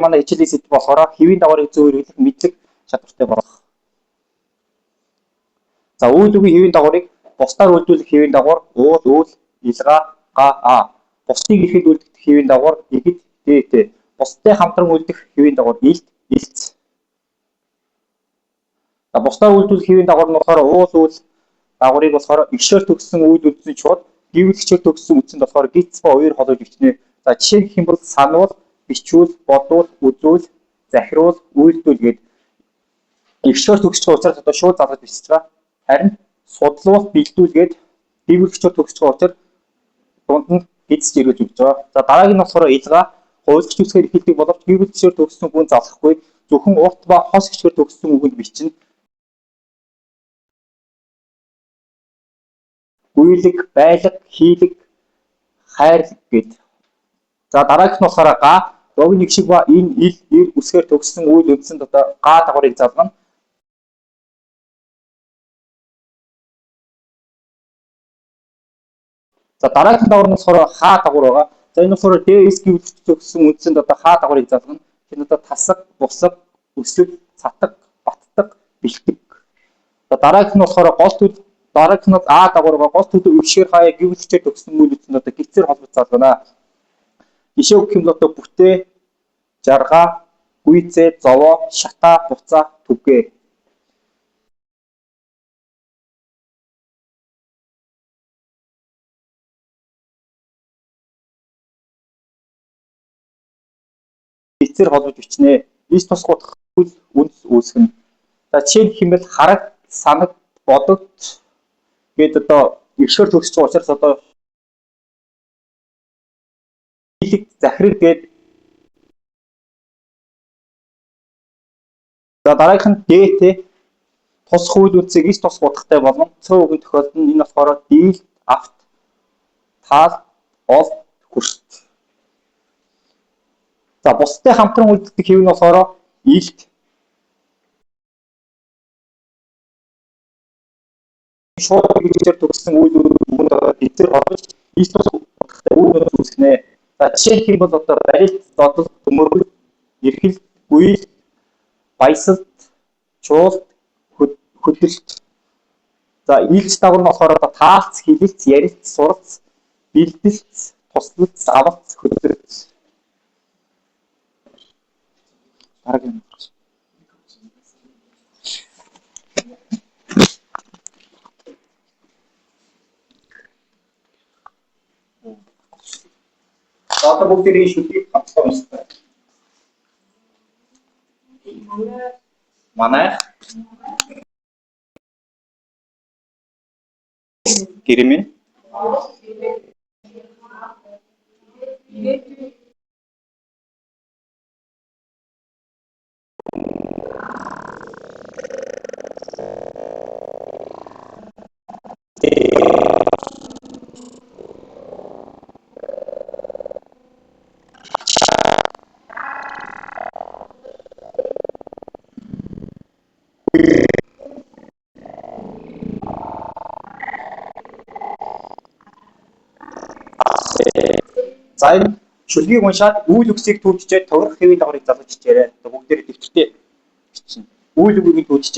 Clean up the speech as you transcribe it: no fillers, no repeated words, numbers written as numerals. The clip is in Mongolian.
Манай хичээлийн сэдв болохоор хэвийн дагаврыг зөв хэрэглэх мэдлэг чадвартай болох. За үйл үгийн хэвийн дагаврыг бусдаар үйлдвэрлэх хэвийн дагавар уул, үйл, илгаа, га, а. Бусдыг ихэд үйлдэх хэвийн дагавар ихэд, дээтэй. Бусдтай хамтран үйлдэх хэвийн дагавар илт, илц. За бусдаар үйлдвэрлэх хэвийн дагавар нь болохоор уул, үйл дагаврыг болохоор эгшээр төгссөн үйл үндсэн шууд, гүйвэлгчээр төгссөн үндсэнд болохоор гиц ба хоёр холбож бичнэ. За жишээ гэх юм бол сануул, бичүүл, бодвол, үзүүл, захируул, үйлдүүл гээд эгшээр төгсч байгаа учраас одоо шууд залгаж бичиж байгаа. Харин судлуул, бэлдүүл гээд гүйвэлгчээр төгсч байгаа учраас дунд нь гиц зэрүүлж өгч байгаа. За дараагийн нь болохоор илгаа, хувилгч үсгээр эхэлдэг боловч гүйвэлгчээр төгссөн хүн залгахгүй, зөвхөн урт ба хос гисгээр төгссөн үгэнд бичнэ. Гүйлэг, байлга, хийлэг, хайрлаг гээд. За дараагийнх нь болохоор га, лог нэг шиг ба энэ ил, ир үсгээр төгссөн үйл үндсэнд одоо га дагаврыг залгана. За дараагийн дагавар нь болохоор хаа дагавар байгаа. За энэ болохоор дэс гүйвэлгч төгссөн үндсэнд одоо хаа дагаврыг залгана. Энэ одоо тасаг, бусаг, өсөг, цатаг, баттаг, бэлтгэг. За дараагийнх нь болохоор гол төл дараагийнх нь а дагавар байгаа. Гол төлөв эгшээр хаяа гүйвэлгчээр төгссөн үйл үндсэнд одоо гисээр холбож залгана. Жишээ өгөх юм бол одоо бүтээ, жаргаа, гүйцээ, зовоо, шатаа, буцаа, түгээ. Гисээр холбож бичнэ. Ис тус гутах үйл үнс үүсгэнэ. За жишээ гэх юм бол хараг, санаг, бодогт гээд одоо эгшээр төгсч байгаа учраас одоо хийлэг, захираг гээд. За дараагийнх нь дээтэй тусах үйл үндсийг ис тус гутахтай болно. Цөөн үгийн тохиолдолд энэ болохоор дийл, авт, таал, ол, хүрт. За бусдтай хамтран үйлддэг хэв нь болохоор илт, шууд гисээр төгссөн үйл үнд гисээр холбож ис тус гутахтай үйл үүсгэнэ. За жишээ гэх юм бол одоо барилт, додол, төмөргөл, эрхэл, гүйл, баясалт, чуулт, хөдөлт. За илч дагавар нь болохоор одоо таалц, хилэлц, ярилц, суралц, бэлдэлц, туслалц, авалц, хөдөлц. Дараагийн. Одоо бүгдээ шүлгийг хамтдаа уншдаг. Манай гэрмэн за энэ шүлгийг уншаад үйл үгсийг түүжчээд товрох хэвийн дагаврыг залгаж хичээрэй. Одоо бүгдээр дэвтэртээ бичнэ. Үйл үгийг түүжчээд